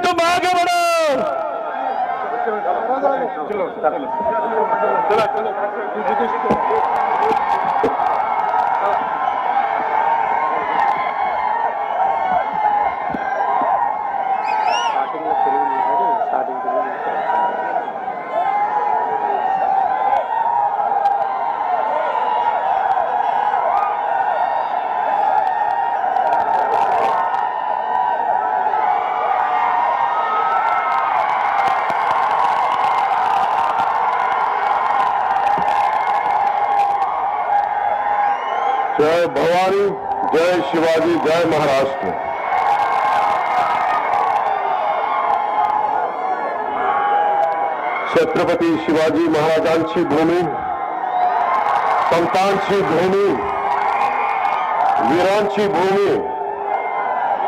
तुम आगे बढ़ो। जय भवानी, जय शिवाजी, जय महाराष्ट्र। छत्रपती शिवाजी महाराजांची भूमी, संतांची भूमी, वीरांची भूमी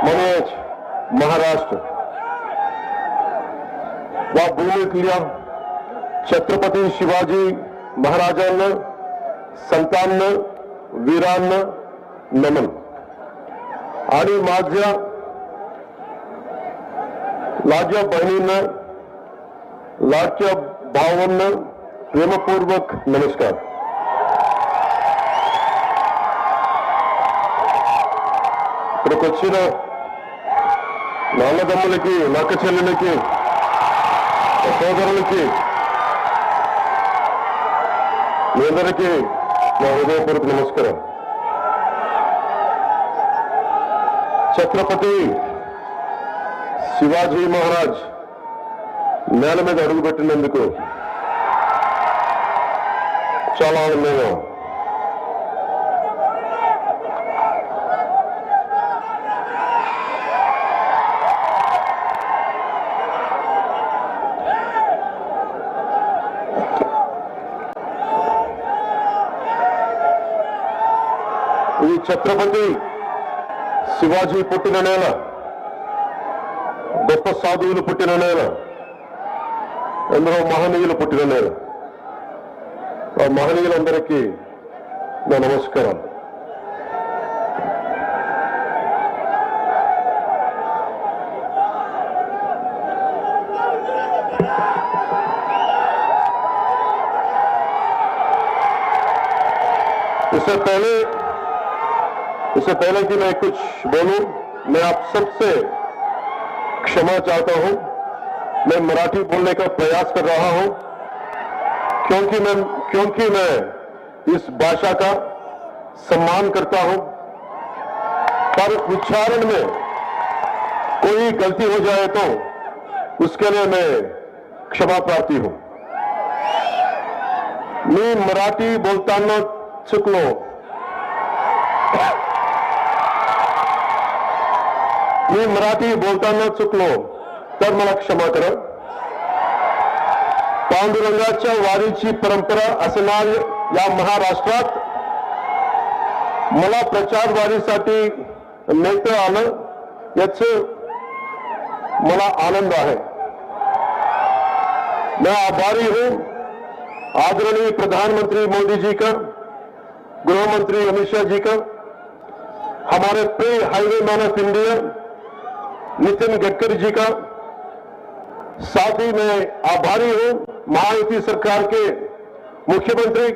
म्हणजेच महाराष्ट्र। या भूमीतल्या छत्रपती शिवाजी महाराजांना, संतांना, वीरांना नमन। आणि माझ्या लाडक्या बहिणींना, लाडक्या भावांना प्रेमपूर्वक नमस्कार। ఇక్కడికి వచ్చిన నా అన్నదమ్ములకి, నా అక్క చెల్లెలకి, సోదరులకి మీ అందరికీ నా హృదయపూర్వక నమస్కారం। ఛత్రపతి శివాజీ మహారాజ్ నేల మీద అడుగుపెట్టినందుకు చాలా ఆనందంగా ఈ ఛత్రపతి శివాజీ పుట్టిన నేల, గొప్ప సాధువులు పుట్టిన నేల, ఎందరో మహనీయులు పుట్టిన నేల। ఆ మహనీయులందరికీ నా నమస్కారం। इससे पहले कि मैं कुछ बोलूं, मैं आप सबसे क्षमा चाहता हूं। मैं मराठी बोलने का प्रयास कर रहा हूं क्योंकि मैं इस भाषा का सम्मान करता हूं, पर उच्चारण में कोई गलती हो जाए तो उसके लिए मैं क्षमा प्रार्थी हूं। मी मराठी बोलताना चुकलो, मी मराठी बोलताना चुकलो तर मला क्षमा करा। पांडुरंगाच्या वारीची परंपरा असणाऱ्या या महाराष्ट्रात मला प्रचार वारीसाठी नेता आलं, याचं मला आनंद आहे। मैं आभारी हूं आदरणीय प्रधानमंत्री मोदी जी का, गृह मंत्री अमित शाह जी का, हमारे प्रिय highway man of India Nitin Gadkari ji का। साथ ही मैं आभारी हूं महायुति सरकार के मुख्यमंत्री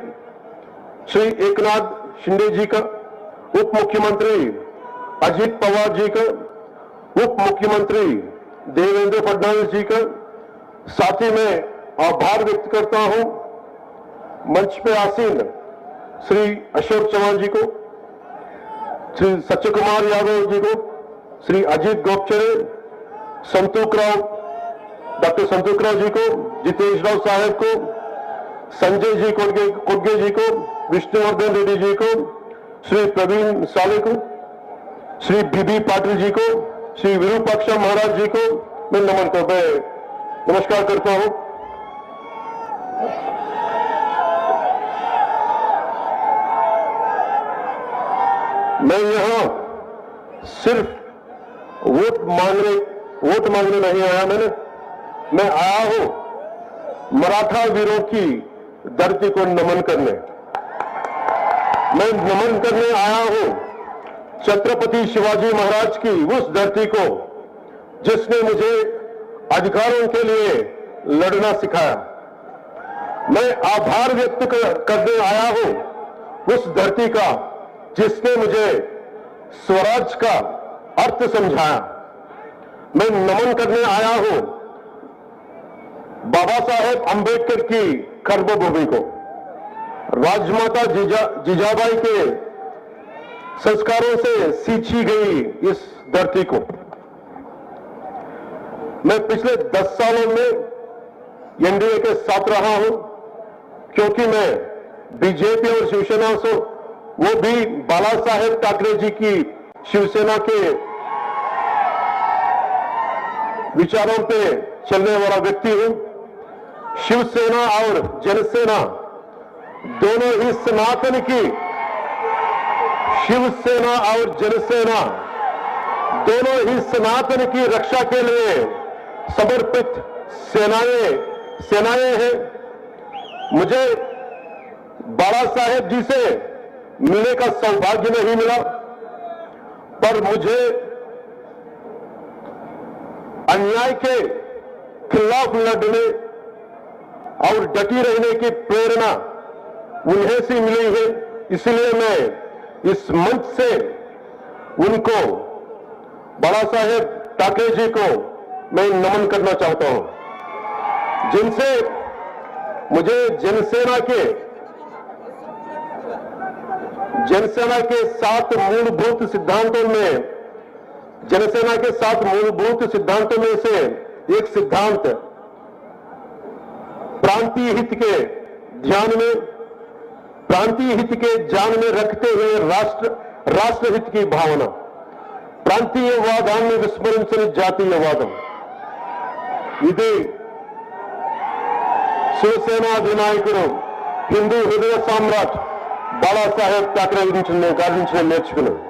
श्री एकनाथ शिंदे जी का, उप मुख्यमंत्री अजित पवार जी का, उप मुख्यमंत्री देवेंद्र फडणवीस जी का। साथ ही मैं आभार व्यक्त करता हूं मंच पे आसीन श्री अशोक चौहान जी को, श्री सच्चे कुमार यादव जी को, श्री अजीत गोपचरे, डॉक्टर संतोखराव जी को, जितेश राव साहब को, संजय जी कोडगे जी को, विष्णुवर्धन रेड्डी जी को, श्री प्रवीण साले को, श्री बीबी पाटिल जी को, श्री विरूपाक्षा महाराज जी को मैं नमस्कार करता हूं। मैं यहां सिर्फ वोट मांगने नहीं आया। मैं आया हूं मराठा वीरों की धरती को नमन करने। मैं नमन करने आया हूं छत्रपति शिवाजी महाराज की उस धरती को जिसने मुझे अधिकारों के लिए लड़ना सिखाया। मैं आभार व्यक्त करने आया हूं उस धरती का जिसने मुझे स्वराज का अर्थ समझाया। मैं नमन करने आया हूं बाबा साहेब अंबेडकर की कर्मभूमि को, राजमाता जिजाबाई के संस्कारों से सींची गई इस धरती को। मैं पिछले 10 सालों में एनडीए के साथ रहा हूं क्योंकि मैं बीजेपी और शिवसेना से, वो भी बाला साहेब ठाकरे जी की शिवसेना के विचारों पे चलने वाला व्यक्ति हूं। शिवसेना और जनसेना दोनों ही सनातन की, शिवसेना और जनसेना दोनों ही सनातन की रक्षा के लिए समर्पित सेनाएं हैं। मुझे बाला साहेब जी से मिलने का सौभाग्य नहीं मिला, पर मुझे अन्याय के खिलाफ लड़ने और डटी रहने की प्रेरणा उन्हें से मिली है। इसलिए मैं इस मंच से उनको, बाला साहेब ठाकरे जी को मैं नमन करना चाहता हूं, जिनसे मुझे जनसेना के 7 मूलभूत सिद्धांतों में, जनसेना के 7 मूलभूत सिद्धांतों में से एक सिद्धांत प्रांतीय हित के ध्यान में, प्रांतीय हित के ध्यान में रखते हुए राष्ट्रहित की भावना, ప్రాంతీయవాదాన్ని విస్మరించని జాతీయవాదం, ఇది శివసేన అధినాయకుడు హిందూ హృదయ సామ్రాట్ బాలా సాहेब ठाकरे గురించి నేను నేర్చుకున్నాను।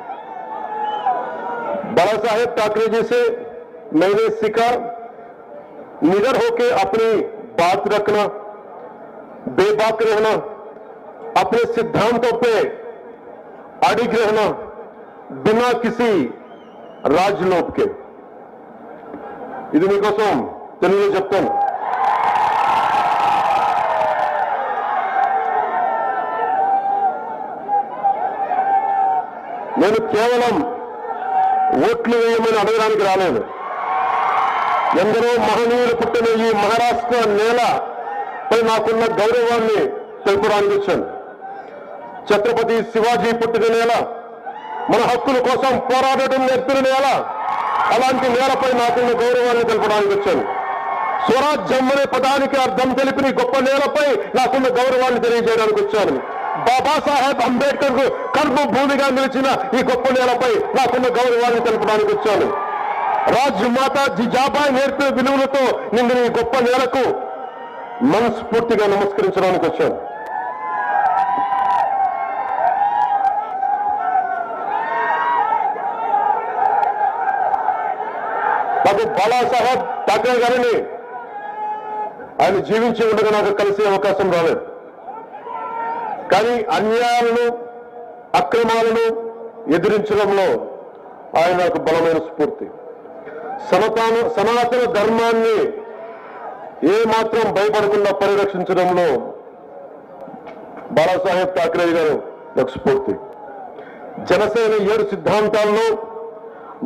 बाला साहेब ठाकरे जी से मैंने सीखा निडर होकर अपनी बात रखना, बेबाक रहना, अपने सिद्धांतों पे अडिग रहना, बिना किसी రాజ్లోబ్ కే। ఇది మీకోసం తెలుగులో చెప్తాను। నేను కేవలం ఓట్లు వేయమని అడగడానికి రాలేదు। ఎందరో మహనీయులు పుట్టిన ఈ మహారాష్ట్ర నేలపై నాకున్న గౌరవాన్ని తెలుపడానికి వచ్చాను। ఛత్రపతి శివాజీ పుట్టిన నేల, మన హక్కుల కోసం పోరాడటం నేర్పిన నేల, అలాంటి నేలపై నాకున్న గౌరవాన్ని తెలపడానికి వచ్చాను। స్వరాజ్యం అనే పదానికి అర్థం తెలిపిన గొప్ప నేలపై నాకున్న గౌరవాన్ని తెలియజేయడానికి వచ్చాను। బాబాసాహెబ్ అంబేద్కర్ కు కర్మభూమిగా నిలిచిన ఈ గొప్ప నేలపై నాకున్న గౌరవాన్ని తెలపడానికి వచ్చాను। రాజమాత జిజాబాయి నేర్పిన విలువలతో నిండిన ఈ గొప్ప నేలకు మనస్ఫూర్తిగా నమస్కరించడానికి వచ్చాను। నాకు బాలా సాహెబ్ ఠాకరే గారిని ఆయన జీవించి ఉండగా నాకు కలిసే అవకాశం రాలేదు, కానీ అన్యాయాలను, అక్రమాలను ఎదిరించడంలో ఆయన నాకు బలమైన స్ఫూర్తి। సనాతన ధర్మాన్ని ఏమాత్రం భయపడకుండా పరిరక్షించడంలో బాలా సాహెబ్ ఠాకరే గారు నాకు స్ఫూర్తి। జనసేన 7 సిద్ధాంతాల్లో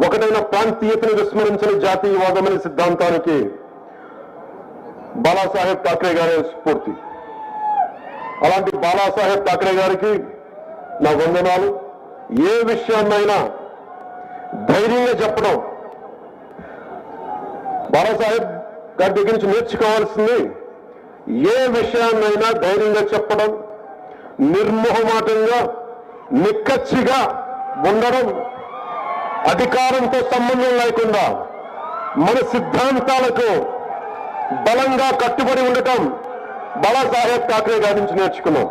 ఒకటైన ప్రాంతీయతను విస్మరించిన జాతీయవాదం అనే సిద్ధాంతానికి బాలా సాహెబ్ ఠాకరే గారి స్ఫూర్తి। అలాంటి బాలా సాహెబ్ ఠాకరే గారికి నా వందనాలు। ఏ విషయాన్నైనా ధైర్యంగా చెప్పడం, బాలా సాహెబ్ గారి దగ్గర నుంచి నేర్చుకోవాల్సింది ఏ విషయాన్నైనా ధైర్యంగా చెప్పడం, నిర్మోహమాటంగా నిక్కచ్చిగా ఉండడం, అధికారంతో సంబంధం లేకుండా మన సిద్ధాంతాలకు బలంగా కట్టుబడి ఉండటం బాలా సాహెబ్ ఠాకరే గారి నుంచి నేర్చుకున్నాం।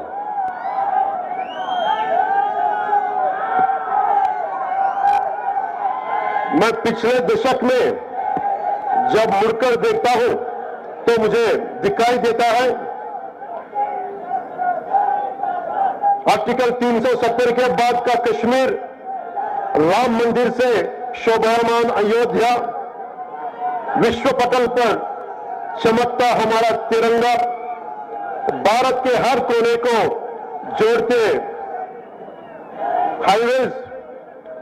मैं पिछले दशक में जब मुड़कर देखता हूं तो मुझे दिखाई देता है आर्टिकल 370 के बाद का कश्मीर, राम मंदिर से शोभायमान अयोध्या, विश्व पटल पर चमकता हमारा तिरंगा भारत के हर कोने को जोड़ते हाईवेज,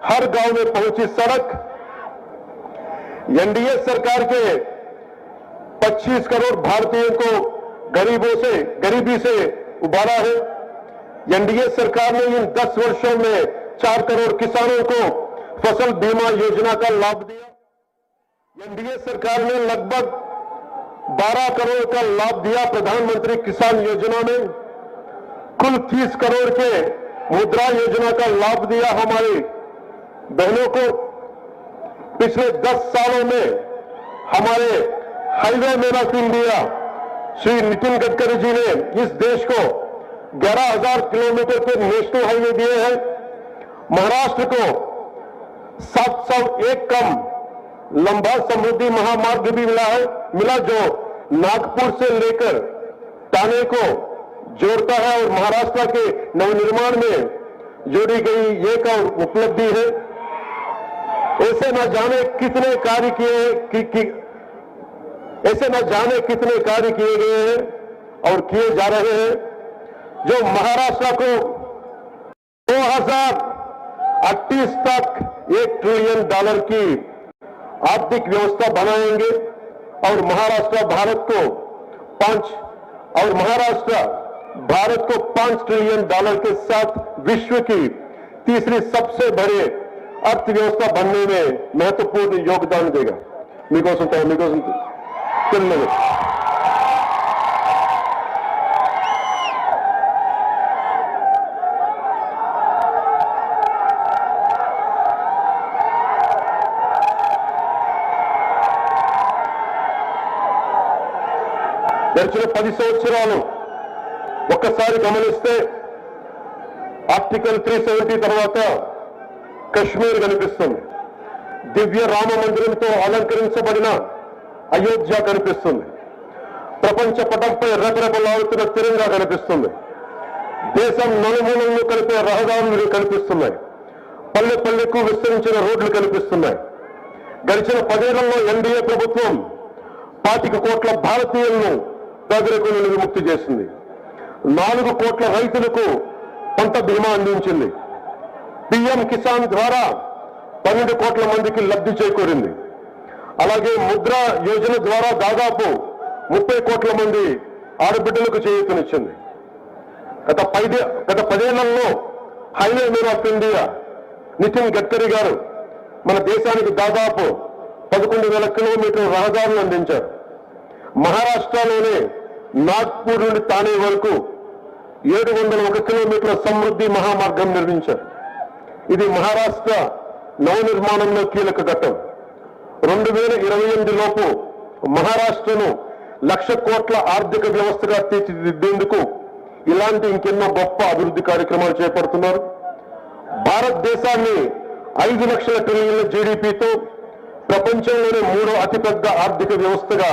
हर गांव में पहुंची सड़क, एनडीए सरकार के 25 करोड़ भारतीयों को गरीबी से उबारा है। एनडीए सरकार ने इन 10 वर्षों में 4 करोड़ किसानों को फसल बीमा योजना का लाभ दिया। एनडीए सरकार ने लगभग 12 करोड़ का लाभ दिया प्रधानमंत्री किसान योजना में। कुल 30 करोड़ के मुद्रा योजना का लाभ दिया हमारी बहनों को। पिछले 10 सालों में हमारे highway man of India Shri Nitin Gadkari ji ने इस देश को 11,000 किलोमीटर के नेशनल हाईवे दिए हैं। महाराष्ट्र को 701 कम लंबा समृद्धि महामार्ग भी मिला जो नागपुर से लेकर ठाणे को जोड़ता है और महाराष्ट्र के नवनिर्माण में जोड़ी गई एक और उपलब्धि है। ऐसे न जाने कितने कार्य किए गए हैं और किए जा रहे हैं जो महाराष्ट्र को 2038 तक $1 ट्रिलियन की आर्थिक व्यवस्था बनाएंगे और महाराष्ट्र भारत को 5 ट्रिलियन डॉलर के साथ विश्व की तीसरी सबसे बड़े अर्थव्यवस्था बनने में महत्वपूर्ण योगदान देगा। గడిచిన 10 సంవత్సరాలు ఒక్కసారి గమనిస్తే ఆర్టికల్ 370 తర్వాత కశ్మీర్ కనిపిస్తుంది, దివ్య రామ మందిరంతో అలంకరించబడిన అయోధ్య కనిపిస్తుంది, ప్రపంచ పటంపై రెపరెపలాడుతున్న తిరంగా కనిపిస్తుంది, దేశం నలుమూలలను కలిపే రహదారులు కనిపిస్తున్నాయి, పల్లె పల్లెకు విస్తరించిన రోడ్లు కనిపిస్తున్నాయి. గడిచిన 10 ఏళ్లలో ఎన్డీఏ ప్రభుత్వం 25 కోట్ల భారతీయులను పేదరికం నుండి విముక్తి చేసింది. 4 కోట్ల రైతులకు పంట బీమా అందించింది. పీఎం కిసాన్ ద్వారా 12 కోట్ల మందికి లబ్ధి చేకూరింది. అలాగే ముద్రా యోజన ద్వారా దాదాపు 30 కోట్ల మంది ఆడబిడ్డలకు చేయూతనిచ్చింది. గత 10 ఏళ్లలో highway man of India Nitin Gadkari గారు మన దేశానికి దాదాపు 11,000 కిలోమీటర్ల రహదారులు అందించారు. మహారాష్ట్రలోనే నాగ్పూర్ నుండి ఠాణే వరకు 701 కిలోమీటర్ల సమృద్ధి మహామార్గం నిర్మించారు. ఇది మహారాష్ట్ర నవనిర్మాణంలో కీలక ఘట్టం. 2028 లోపు మహారాష్ట్రను 1,00,000 కోట్ల ఆర్థిక వ్యవస్థగా తీర్చిదిద్దేందుకు ఇలాంటి ఇంకెన్నో గొప్ప అభివృద్ధి కార్యక్రమాలు చేపడుతున్నారు. భారతదేశాన్ని 5 లక్షల ట్రిలియన్ల జీడీపీతో ప్రపంచంలోనే 3వ అతిపెద్ద ఆర్థిక వ్యవస్థగా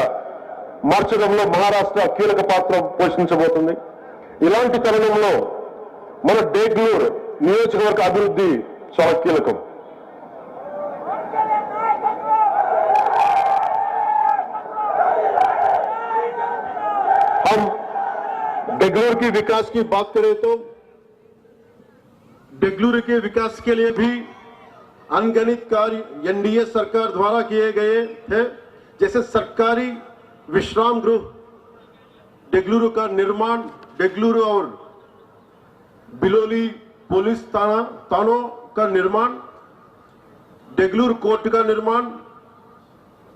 మార్చడంలో మహారాష్ట్ర కీలక పాత్ర పోషించబోతుంది. ఇలాంటి తరుణంలో మన డేగ్లూర్ నియోజకవర్గ అభివృద్ధి చాలా కీలకం. हम बेंगलुरु के विकास की बात करें तो बेंगलुरु के विकास के लिए भी अनगिनत कार्य एनडीए सरकार द्वारा किए गए थे, जैसे सरकारी विश्राम गृह बेंगलुरु का निर्माण, बेंगलुरु और बिलोली पुलिस थानों का निर्माण, बेंगलुरु कोर्ट का निर्माण,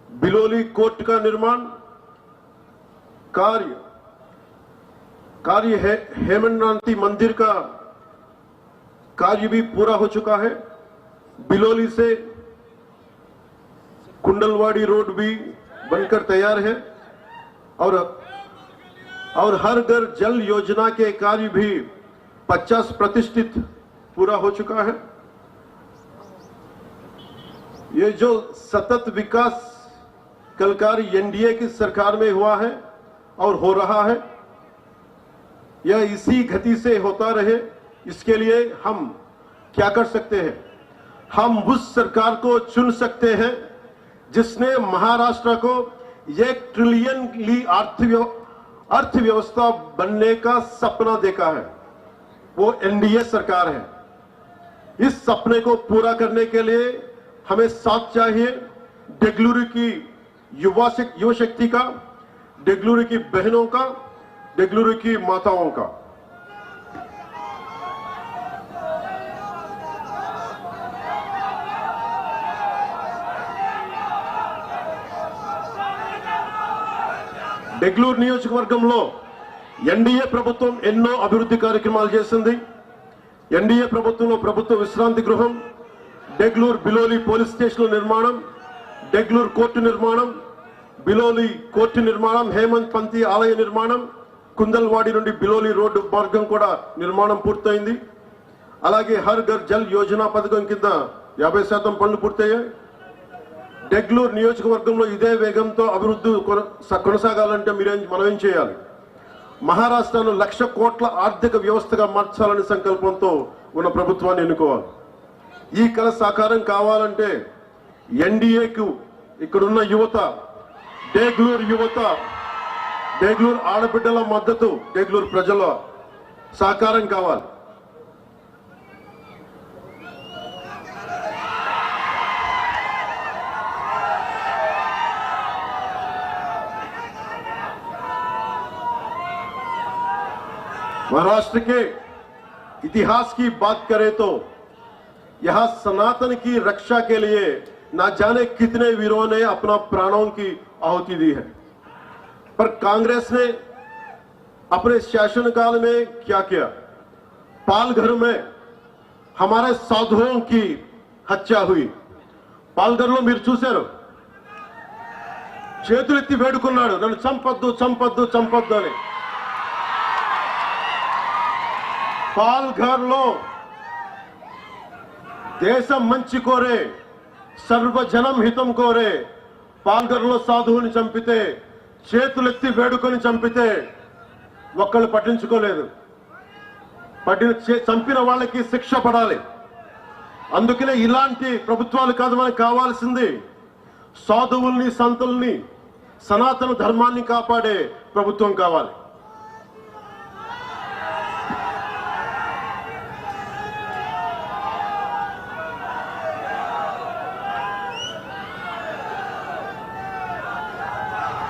बिलोली कोर्ट का निर्माण, कार्य है हेमंतनाथी मंदिर का कार्य भी पूरा हो चुका है। बिलोली से कुंडलवाड़ी रोड भी बनकर तैयार है और हर घर जल योजना के कार्य भी 50% पूरा हो चुका है। ये जो सतत विकास कल कार्य एनडीए की सरकार में हुआ है और हो रहा है, यह इसी गति से होता रहे, इसके लिए हम क्या कर सकते हैं? हम उस सरकार को चुन सकते हैं जिसने महाराष्ट्र को 1 ट्रिलियन की अर्थव्यवस्था बनने का सपना देखा है, वो एनडीए सरकार है। इस सपने को पूरा करने के लिए हमें साथ चाहिए देगलूर की युवा शक्ति का, देगलूर की बहनों का, देगलूर की माताओं का। देगलूर నియోజకవర్గంలో ఎన్డీఏ ప్రభుత్వం ఎన్నో అభివృద్ధి కార్యక్రమాలు చేసింది। ఎన్డీఏ ప్రభుత్వంలో ప్రభుత్వ విశ్రాంతి గృహం, దేగలూర్ బిలోలి పోలీస్ స్టేషన్ నిర్మాణం, దేగలూర్ కోర్టు నిర్మాణం, బిలోలి కోర్టు నిర్మాణం, హేమంత్ పంతి ఆలయ నిర్మాణం, కుందల్వాడి నుండి బిలోలి రోడ్డు మార్గం కూడా నిర్మాణం పూర్తయింది। అలాగే హర్ ఘర్ జల్ యోజన పథకం కింద 50% పనులు పూర్తయ్యాయి। దేగలూర్ నియోజకవర్గంలో ఇదే వేగంతో అభివృద్ధి కొనసాగాలంటే మనం ఏం చేయాలి? మహారాష్ట్రను 1,00,000 కోట్ల ఆర్థిక వ్యవస్థగా మార్చాలని సంకల్పంతో ఉన్న ప్రభుత్వాన్ని ఎన్నుకోవాలి। ఈ కల సాకారం కావాలంటే ఎన్డీఏకు ఇక్కడున్న యువత, దేగలూర్ ఆడబిడ్డల మద్దతు, దేగలూర్ ప్రజల సహకారం కావాలి। महाराष्ट्र के इतिहास की बात करें तो यहां सनातन की रक्षा के लिए न जाने कितने वीरों ने अपना प्राणों की आहुति दी है, पर कांग्रेस ने अपने शासनकाल में क्या किया? पालघर में हमारे साधुओं की हत्या हुई। పాల్ఘర్లో మీరు చూశారు, చేతులెత్తి వేడుకున్నాడు, నన్ను చంపొద్దు చంపొద్దు చంపొద్దు అని। పాల్ఘర్లో దేశం మంచి కోరే, సర్వజనం హితం కోరే పాల్ఘర్లో సాధువుని చంపితే, చేతులెత్తి వేడుకొని చంపితే ఒక్కళ్ళు పట్టించుకోలేదు। చంపిన వాళ్ళకి శిక్ష పడాలి। అందుకనే ఇలాంటి ప్రభుత్వాలు కాదు మనకు కావాల్సింది, సాధువుల్ని, సంతుల్ని, సనాతన ధర్మాన్ని కాపాడే ప్రభుత్వం కావాలి।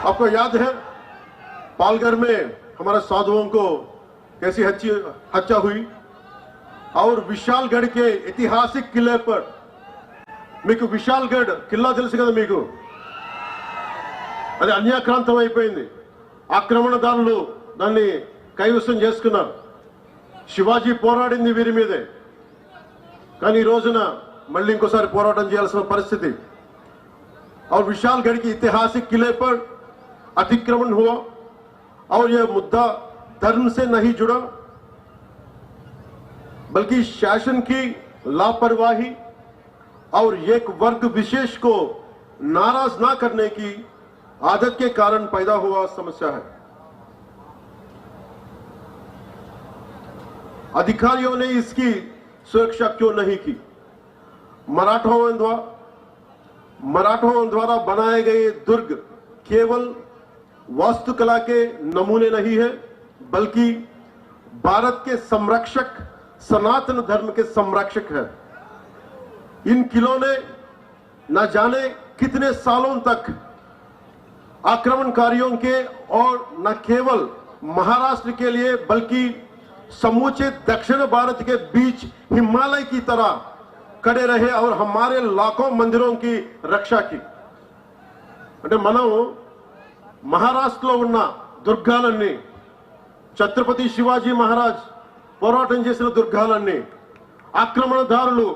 आपको याद है पालघर में हमारे साधुओं को कैसी हत्या हुई? और विशालगढ़ के ऐतिहासिक किले पर, మీకు విశాల్గఢ్ కిల్లా తెలుసు కదా మీకు, అది అన్యాక్రాంతం అయిపోయింది। ఆక్రమణదారులు దాన్ని కైవసం చేసుకున్నారు। శివాజీ పోరాడింది వీరి మీదే, కానీ ఈ రోజున మళ్ళీ ఇంకోసారి పోరాటం చేయాల్సిన పరిస్థితి। और विशालगढ़ के ऐतिहासिक किले पर अतिक्रमण हुआ और यह मुद्दा धर्म से नहीं जुड़ा, बल्कि शासन की लापरवाही और एक वर्ग विशेष को नाराज ना करने की आदत के कारण पैदा हुआ समस्या है। अधिकारियों ने इसकी सुरक्षा क्यों नहीं की? मराठों द्वारा बनाए गए दुर्ग केवल वास्तुकला के नमूने नहीं है, बल्कि भारत के संरक्षक, सनातन धर्म के संरक्षक है। इन किलों ने न जाने कितने सालों तक आक्रमणकारियों के और न केवल महाराष्ट्र के लिए बल्कि समूचे दक्षिण भारत के बीच हिमालय की तरह खड़े रहे और हमारे लाखों मंदिरों की रक्षा की। అంటే మనం మహారాష్ట్రలో ఉన్న దుర్గాలన్నీ, ఛత్రపతి శివాజీ మహారాజ్ పోరాటం చేసిన దుర్గాలన్నీ, ఆక్రమణదారులు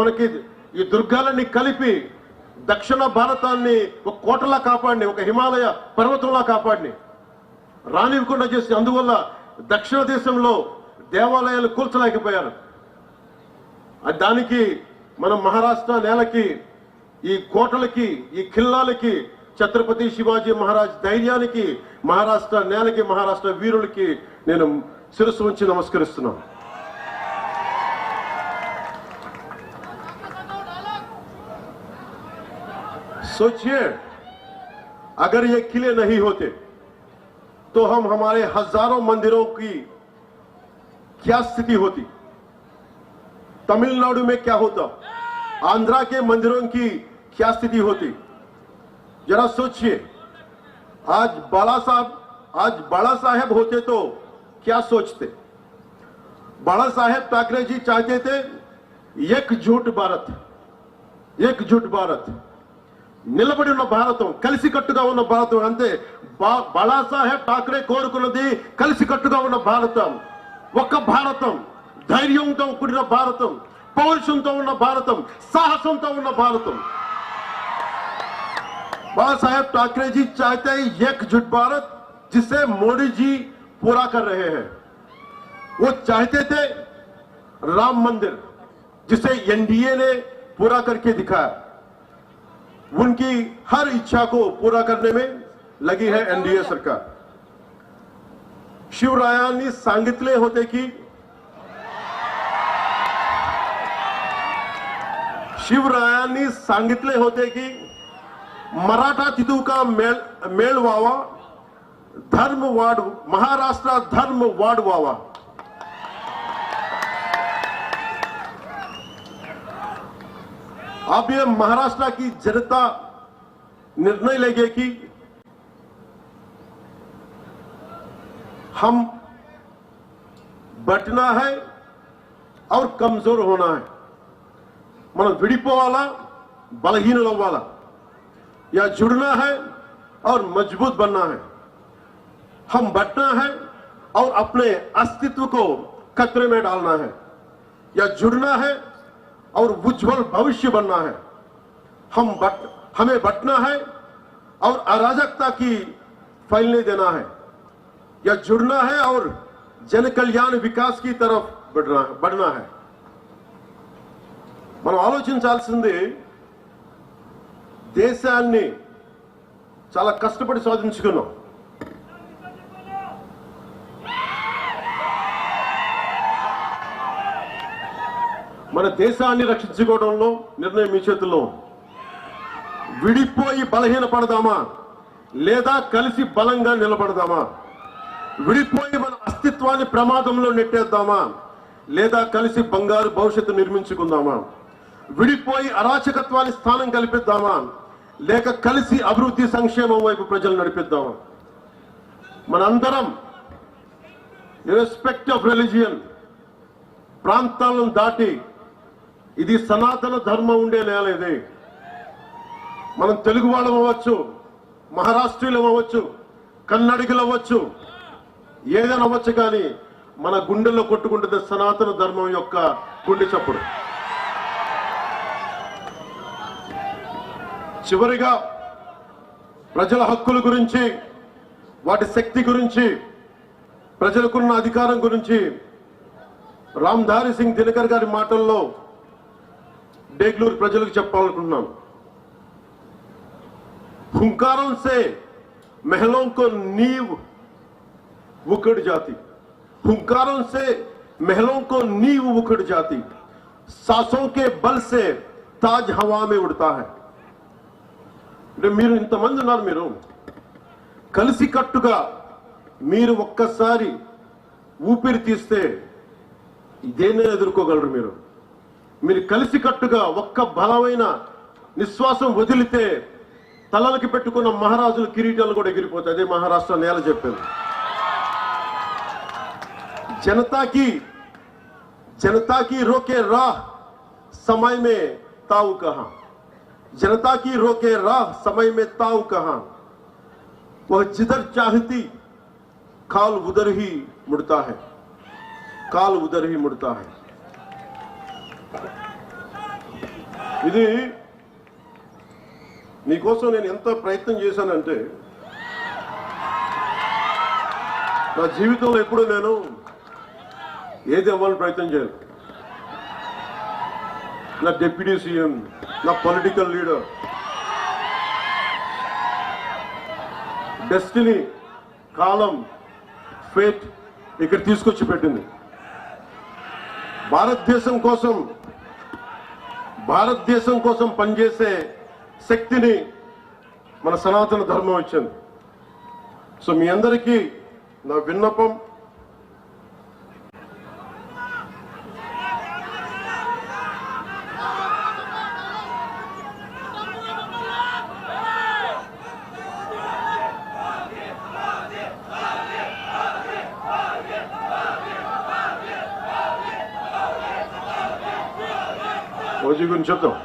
మనకి ఈ దుర్గాలన్నీ కలిపి దక్షిణ భారతాన్ని ఒక కోటలా కాపాడిని, ఒక హిమాలయ పర్వతంలా కాపాడిని, రానివ్వకుండా చేసి, అందువల్ల దక్షిణ దేశంలో దేవాలయాలు కూల్చలేకపోయారు। దానికి మనం మహారాష్ట్ర నేలకి, ఈ కోటలకి, ఈ ఖిల్లాలకి, ఛత్రపతి శివాజీ మహారాజ్ ధైర్యానికి, మహారాష్ట్ర నేలకి, మహారాష్ట్ర వీరులకి నేను శిరస్సు ఉంచి నమస్కరిస్తున్నాను। सोचिए, अगर ये किले नहीं होते तो हम हमारे हजारों मंदिरों की क्या स्थिति होती, तमिलनाडु में क्या होता, आंध्रा के मंदिरों की क्या स्थिति होती। जरा सोचिए, आज बाला साहेब होते तो क्या सोचते। बाला साहेब ठाकरे जी चाहते थे एकजुट भारत, एकजुट भारत, నిలబడి ఉన్న భారతం, కలిసికట్టుగా ఉన్న భారతం. అంతే, బాలాసాహెబ్ ఠాకరే కోరుకున్నది కలిసికట్టుగా ఉన్న భారతం, ఒక్క భారతం, ధైర్యంతో కూడిన భారతం, పౌరుషంతో ఉన్న భారతం, సాహసంతో ఉన్న భారతం. बाला साहेब ठाकरे जी चाहते हैं एकजुट भारत, जिसे मोदी जी पूरा कर रहे हैं. वो चाहते थे राम मंदिर, जिसे एनडीए ने पूरा करके दिखाया. उनकी हर इच्छा को पूरा करने में लगी है एनडीए सरकार. शिवरायांनी सांगितले होते की मराठा तिथू का मेळ व्हावा, धर्म वाढ, महाराष्ट्र धर्म वाढवावा. अब ये महाराष्ट्र की जनता निर्णय लेगी कि हम बटना है और कमजोर होना है. మనం విడిపోవాలా, బలహీనలు అవ్వాలా, या जुड़ना है और मजबूत बनना है. हम बटना है और अपने अस्तित्व को खतरे में डालना है, या जुड़ना है और उज्जवल भविष्य बनना है. हमें बटना है और अराजकता की फैलने देना है, या जुड़ना है और जन कल्याण विकास की तरफ बढ़ना है. మనం ఆలోచించాల్సింది, దేశాన్ని చాలా కష్టపడి సాధించుకున్నాం. మన దేశాన్ని రక్షించుకోవడంలో నిర్ణయం మీ చేతుల్లో. విడిపోయి బలహీనపడదామా లేదా కలిసి బలంగా నిలబడదామా? విడిపోయి మన అస్తిత్వాన్ని ప్రమాదంలో నెట్టేద్దామా లేదా కలిసి బంగారు భవిష్యత్తు నిర్మించుకుందామా? విడిపోయి అరాచకత్వాన్ని స్థానం కల్పిద్దామా లేక కలిసి అభివృద్ధి సంక్షేమం వైపు ప్రజలు నడిపిద్దామా? మనందరం ఇర్రెస్పెక్ట్ ఆఫ్ రిలీజియన్, ప్రాంతాలను దాటి, ఇది సనాతన ధర్మం ఉండే నేల ఇది. మనం తెలుగు వాళ్ళం అవ్వచ్చు, మహారాష్ట్రీయులం అవ్వచ్చు, కన్నడిగులు అవ్వచ్చు, ఏదైనా అవ్వచ్చు, కానీ మన గుండెల్లో కొట్టుకుంటుంది సనాతన ధర్మం యొక్క గుండె చప్పుడు. చివరిగా ప్రజల హక్కుల గురించి, వాటి శక్తి గురించి, ప్రజలకున్న అధికారం గురించి రామ్ధారి సింగ్ దినకర్ గారి మాటల్లో డేగ్లూరు ప్రజలకు చెప్పాలనుకుంటున్నాను. हुंकारों से महलों को नींव उखड़ जाती, हुंकारों से महलों को नींव उखड़ जाती, सांसों के बल से ताज हवा में उड़ता है. మీరు ఇంతమంది ఉన్నారు, మీరు కలిసికట్టుగా మీరు ఒక్కసారి ఊపిరి తీస్తే ఇదేనే ఎదుర్కోగలరు. మీరు కలిసికట్టుగా ఒక్క బలమైన నిశ్వాసం వదిలితే తలలకి పెట్టుకున్న మహారాజుల కిరీటాలు కూడా ఎగిరిపోతాయి. అదే మహారాష్ట్ర నేల చెప్పింది. जनता की रोके राह समय में ताऊ कहां, जनता की रोके राह समय में ताऊ कहां, वह जिधर चाहती काल उधर ही मुड़ता है, काल उधर ही मुड़ता है. ఇది నీకోసం నేను ఎంత ప్రయత్నం చేశానంటే, నా జీవితంలో ఎప్పుడు నేను ఏది అవ్వాలని ప్రయత్నం చేయను. నా డిప్యూటీ సీఎం, నా పొలిటికల్ లీడర్, డెస్టినీ, కాలం, ఫేట్ ఇక్కడ తీసుకొచ్చి పెట్టింది. భారతదేశం కోసం పనిచేసే శక్తిని మన సనాతన ధర్మం ఇచ్చింది. సో మీ అందరికీ నా విన్నపం, మోదీ గురించి చెప్తాం.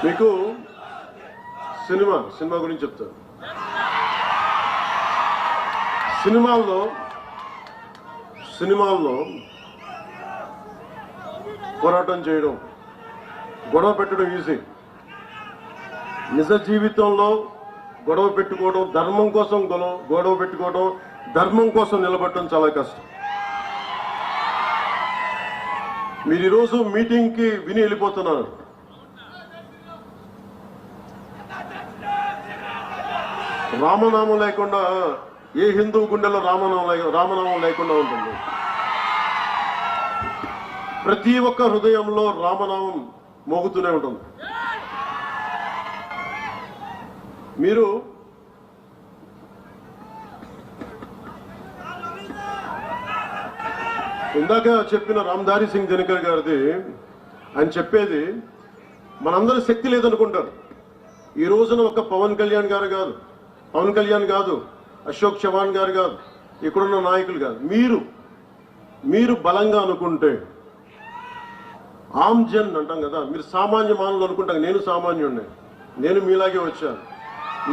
మీకు సినిమా గురించి చెప్తాను. సినిమాల్లో పోరాటం చేయడం, గొడవ పెట్టడం ఈజీ. నిజ జీవితంలో గొడవ పెట్టుకోవడం, ధర్మం కోసం గొడవ పెట్టుకోవడం, ధర్మం కోసం నిలబడటం చాలా కష్టం. మీరు ఈరోజు మీటింగ్కి విని వెళ్ళిపోతున్నారు. రామనామం లేకుండా ఏ హిందూ గుండెలో రామనామం లేకుండా ఉంటుంది. ప్రతి ఒక్క హృదయంలో రామనామం మోగుతూనే ఉంటుంది. మీరు ఇందాక చెప్పిన రామ్ధారి సింగ్ దినకర్ గారిది ఆయన చెప్పేది, మనందరూ శక్తి లేదనుకుంటారు. ఈ రోజున ఒక పవన్ కళ్యాణ్ కాదు, అశోక్ చవాన్ గారు కాదు, ఇక్కడున్న నాయకులు కాదు, మీరు బలంగా అనుకుంటే, ఆమ్ జన్ అంటాం కదా, మీరు సామాన్య మానవులు అనుకుంటాం. నేను సామాన్యుడిని, నేను మీలాగే వచ్చాను.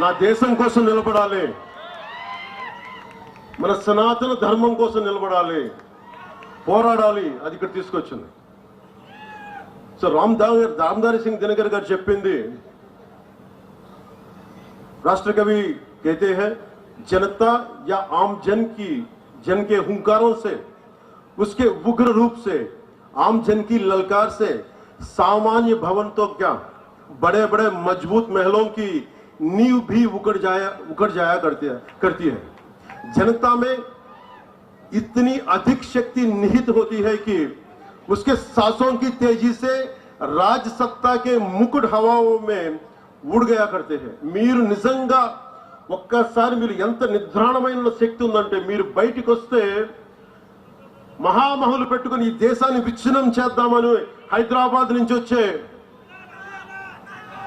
నా దేశం కోసం నిలబడాలి, మన సనాతన ధర్మం కోసం నిలబడాలి, పోరాడాలి. అది ఇక్కడ తీసుకొచ్చింది. సో రామ్ధారి సింగ్ దినకర్ గారు చెప్పింది, राष्ट्र कवि कहते हैं, जनता या आम जन के हुंकारों से, उसके उग्र रूप से, आम जन की ललकार से सामान्य भवन तो क्या, बड़े बड़े मजबूत महलों की नींव भी उखड़ जाया करती है. जनता में इतनी अधिक शक्ति निहित होती है कि उसके सांसों की तेजी से राज सत्ता के मुकुट हवाओं में ఊడిగయా కడితే. మీరు నిజంగా ఒక్కసారి మీరు ఎంత నిద్రాణమైన శక్తి ఉందంటే, మీరు బయటికి వస్తే మహామహులు పెట్టుకుని ఈ దేశాన్ని విచ్ఛిన్నం చేద్దామని హైదరాబాద్ నుంచి వచ్చే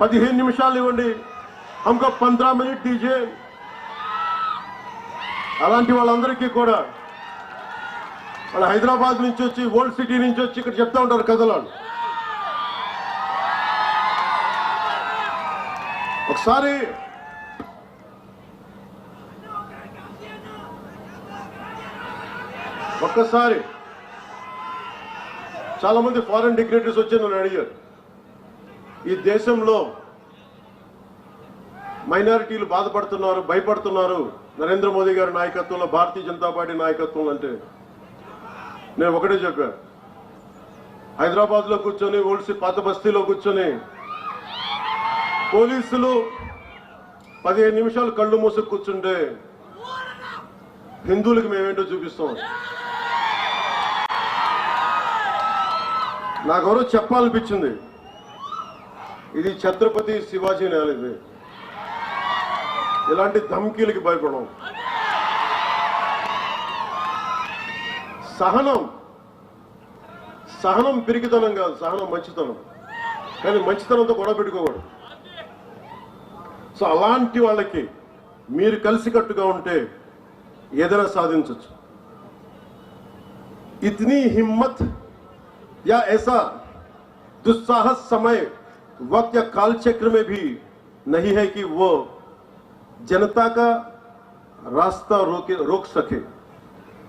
15 నిమిషాలు ఇవ్వండి, హమ్కో 15 మినిట్ దీజే, అలాంటి వాళ్ళందరికీ కూడా వాళ్ళు హైదరాబాద్ నుంచి వచ్చి, ఓల్డ్ సిటీ నుంచి వచ్చి ఇక్కడ చెప్తా ఉంటారు కథలు. ఒక్కసారి చాలా మంది ఫారెన్ డిగ్నేటరీస్ వచ్చి నన్ను అడిగారు, ఈ దేశంలో మైనారిటీలు బాధపడుతున్నారు, భయపడుతున్నారు నరేంద్ర మోదీ గారి నాయకత్వంలో, భారతీయ జనతా పార్టీ నాయకత్వంలో అంటే నేను ఒకటే చెప్పాను. హైదరాబాద్ లో కూర్చొని, పాత బస్తీలో కూర్చొని పోలీసులు 15 నిమిషాలు కళ్ళు మూసుకు కూర్చుంటే హిందువులకు మేమేంటో చూపిస్తాం. నాకెవరో చెప్పాలనిపించింది, ఇది ఛత్రపతి శివాజీ నేల, ఇది ఇలాంటి ధమ్కీలకి భయపడం. సహనం పిరికితనం కాదు, సహనం మంచితనం. కానీ మంచితనంతో గొడవ పెట్టుకోకూడదు. సో అలాంటి వాళ్ళకి మీరు కలిసికట్టుగా ఉంటే ఏదైనా సాధించవచ్చు. इतनी हिम्मत या ऐसा दुस्साहस समय, वक्त या काल चक्र में भी नहीं है कि वो जनता का रास्ता रोक सके.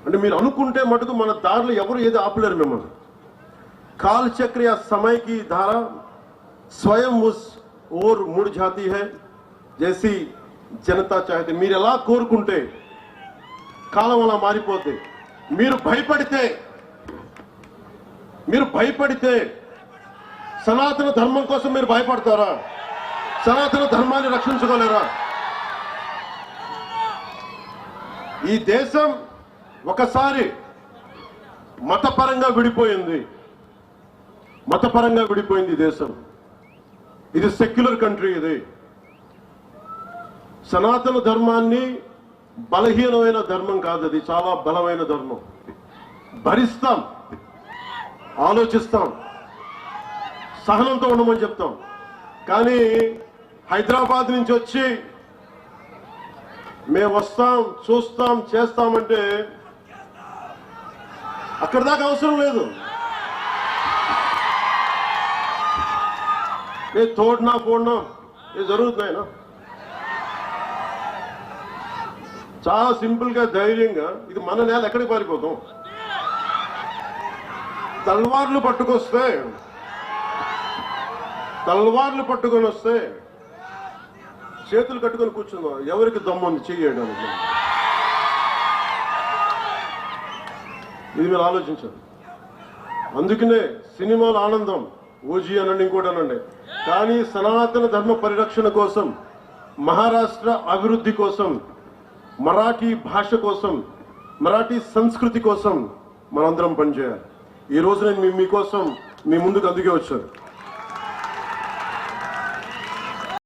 అంటే మీరు అనుకుంటే మటుకు మన దారిలో ఎవరు ఏది ఆపలేరు మిమ్మల్ని. काल चक्र या समय की धारा स्वयं उस ओर मुड़ जाती है जैसी जनता चाहते. మీరు ఎలా కోరుకుంటే కాలం అలా మారిపోతే. మీరు భయపడితే సనాతన ధర్మం కోసం మీరు భయపడతారా? సనాతన ధర్మాన్ని రక్షించుకోలేరా? ఈ దేశం ఒకసారి మతపరంగా విడిపోయింది. మతపరంగా విడిపోయింది ఈ దేశం. ఇది సెక్యులర్ కంట్రీ. ఇది సనాతన ధర్మాన్ని బలహీనమైన ధర్మం కాదు, అది చాలా బలమైన ధర్మం. భరిస్తాం, ఆలోచిస్తాం, సహనంతో ఉండమని చెప్తాం. కానీ హైదరాబాద్ నుంచి వచ్చి మేము వస్తాం, చూస్తాం, చేస్తామంటే అక్కడ దాకా అవసరం లేదు. తోడినా పోడినా ఇది జరుగుతున్నాయినా. చాలా సింపుల్ గా ధైర్యంగా ఇది మన నేల, ఎక్కడికి పారిపోతాం? తల్వార్లు పట్టుకొని వస్తే చేతులు కట్టుకొని కూర్చుందాం. ఎవరికి దమ్ముంది చేయడానికి? ఇది మీరు ఆలోచించారు. అందుకనే సినిమాల ఆనందం, ఓజీ అనండి, ఇంకోటి అనండి, కానీ సనాతన ధర్మ పరిరక్షణ కోసం, మహారాష్ట్ర అభివృద్ధి కోసం, మరాఠీ భాష కోసం, మరాఠీ సంస్కృతి కోసం మనందరం పనిచేయాలి. ఈ రోజు నేను మీకోసం మీ ముందుకు అందుకే వచ్చాను.